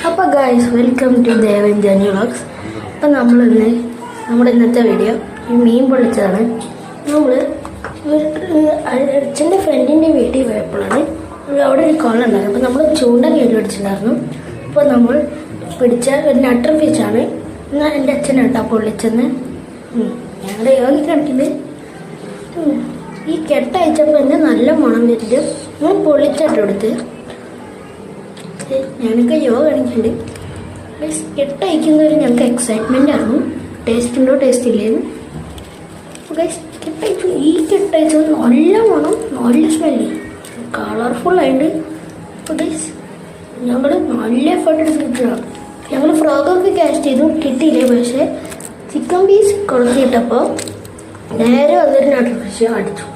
അപ്പോൾ guys welcome to Devan Jani vlogs. അപ്പം നമ്മുടെ ഇന്നത്തെ വീഡിയോ ഈ മീൻ പൊള്ളിച്ചതാണ്. നമ്മൾ അച്ഛൻ്റെ ഫ്രണ്ടിൻ്റെ വീട്ടിൽ പോയപ്പോഴാണ് അവിടെ ഒരു കുളം ഉണ്ടായിരുന്നു. അപ്പോൾ നമ്മൾ ചൂണ്ട കയറി പിടിച്ചിട്ടുണ്ടായിരുന്നു. അപ്പോൾ നമ്മൾ പിടിച്ച ഒരു നട്ടർ ഫിഷാണ്. എന്നാൽ എൻ്റെ അച്ഛനാട്ടോ പൊള്ളിച്ചെന്ന് ഞങ്ങളുടെ യോഗി കാണിക്കുന്നത്. ഈ കെട്ടയച്ചപ്പോൾ തന്നെ നല്ല മണം വരില്ല. ഞാൻ പൊള്ളിച്ചാട്ടോ എടുത്ത് ഞങ്ങൾക്ക് യോഗ കാണിക്കുന്നുണ്ട്. കെട്ടയക്കുന്നവർ ഞങ്ങൾക്ക് എക്സൈറ്റ്മെൻ്റ് ആയിരുന്നു. ടേസ്റ്റ് ഉണ്ടോ ടേസ്റ്റ് ഇല്ലേന്ന്. കെട്ടയച്ചു. ഈ കെട്ടയച്ചത് നല്ല മണം, നല്ല സ്മെല്ല്, കളർഫുൾ ആയിട്ട്. അപ്പോൾ ഗൈസ് ഞങ്ങൾ നല്ല എഫേർട്ട് എടുത്തിട്ടാണ്. ഞങ്ങൾ ഫ്രോഗൊക്കെ കാസ്റ്റ് ചെയ്തു, കിട്ടിയില്ലേ. പക്ഷേ ചിക്കൻ പീസ് കൊടുത്തിട്ടപ്പോൾ നേരെ വന്നൊരു നട്ടർ ഫിഷ് അടിച്ചു.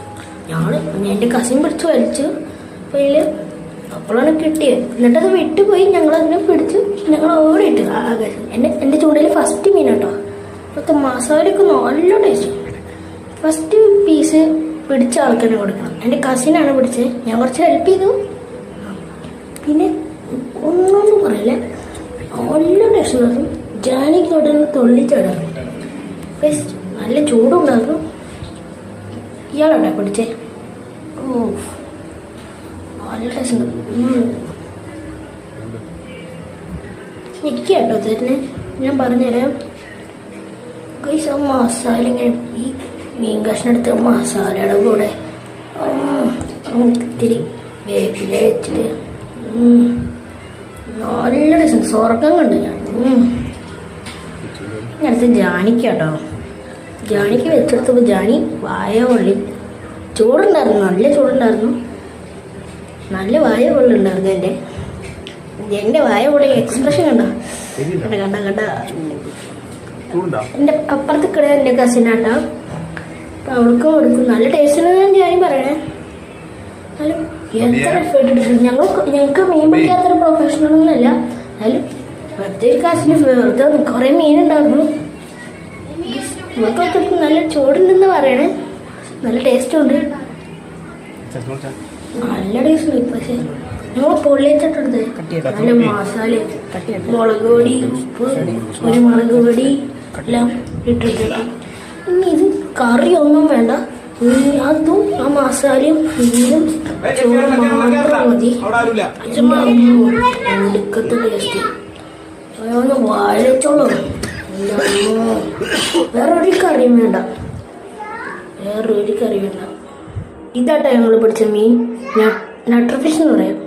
എൻ്റെ കസിൻ പിടിച്ച് വലിച്ചു. അപ്പോൾ അതിൽ അപ്പോഴാണ് കിട്ടിയത്. എന്നിട്ടത് വിട്ടുപോയി. ഞങ്ങളതിനെ പിടിച്ച് ഞങ്ങൾ ഓടിയിട്ട് എൻ്റെ ചൂണ്ടയിൽ ഫസ്റ്റ് മീൻ കേട്ടോ. അപ്പോഴത്തെ മസാലയൊക്കെ നല്ല ടേസ്റ്റ്. ഫസ്റ്റ് പീസ് പിടിച്ച ആൾക്കാരെ കൊടുക്കണം. എൻ്റെ കസിനാണ് പിടിച്ചത്. ഞാൻ കുറച്ച് ഹെൽപ്പ് ചെയ്തു. പിന്നെ ഒന്നും പറയില്ല, നല്ല ടേസ്റ്റ് ഉണ്ടായിരുന്നു. ജാനിക്ക് തൊട്ട് തൊള്ളിച്ചിടാം. നല്ല ചൂടുണ്ടായിരുന്നു. ഇയാളോട്ടെ പിടിച്ചേ. ഓ നല്ല ടേസ്റ്റ് ഉണ്ട്. എനിക്ക് കേട്ടോ ചേട്ടന് ഞാൻ പറഞ്ഞുതരാം. ഗൈസ് ആ മസാല ഇങ്ങനെ ഈ മീൻ കഷ്ണം എടുത്ത് മസാലയുടെ കൂടെ ഇത്തിരി വേപ്പില വെച്ചിട്ട് നല്ല ടേസ്റ്റ്. സ്വർഗം കണ്ടു ഞാൻ. അടുത്ത് ജാനിക്ക് കേട്ടോ. ജാനിക്ക് വെച്ചെടുത്തപ്പോൾ ജാനി വായ കൊള്ളി. ചൂടുണ്ടായിരുന്നു, നല്ല ചൂടുണ്ടായിരുന്നു. നല്ല വായ കൊള്ളുണ്ടായിരുന്നു. എൻ്റെ വായ കൊള്ളി എക്സ്പ്രഷൻ കണ്ട എൻ്റെ അപ്പുറത്ത് കിട എൻ്റെ കസിനാട്ടോ. അപ്പം അവൾക്ക് കൊടുക്കും. നല്ല ടേസ്റ്റിന് ഞാൻ പറയണേ. എന്നാലും എത്ര എഫേർട്ട് എടുക്കും. ഞങ്ങൾക്ക് മീൻ പിടിക്കാത്തൊരു പ്രൊഫഷണലൊന്നുമല്ല. എന്നാലും വെറുതെ ഒരു കസിന് വെറുതെ കുറേ മീനുണ്ടായിരുന്നു. ഇവർക്കൊക്കെ നല്ല ചൂടുണ്ടെന്ന് പറയണേ. നല്ല ടേസ്റ്റും ഉണ്ട്, നല്ല ടേസ്റ്റ് ഉണ്ട്. പക്ഷേ ഞങ്ങൾ പൊള്ളിച്ചിട്ടുണ്ട്. നല്ല മസാല, മുളക് പൊടി, ഉപ്പ്, കുരുമുളക് പൊടി എല്ലാം ഇട്ടിട്ടുണ്ട്. ഇനി ഇത് കറിയൊന്നും വേണ്ട. അതും ആ മസാലയും മീനും ചോറ് മാത്രം മതി. ഒടുക്കത്തെ ടേസ്റ്റ്. അതൊന്ന് വാഴച്ചോളൂ. വേറൊരു കറിയും വേണ്ട, വേറൊരു കറി വേണ്ട. ഇതാട്ടോ ഞങ്ങൾ പിടിച്ച മീൻ. നട്ടർ ഫിഷ് എന്ന് പറയാം.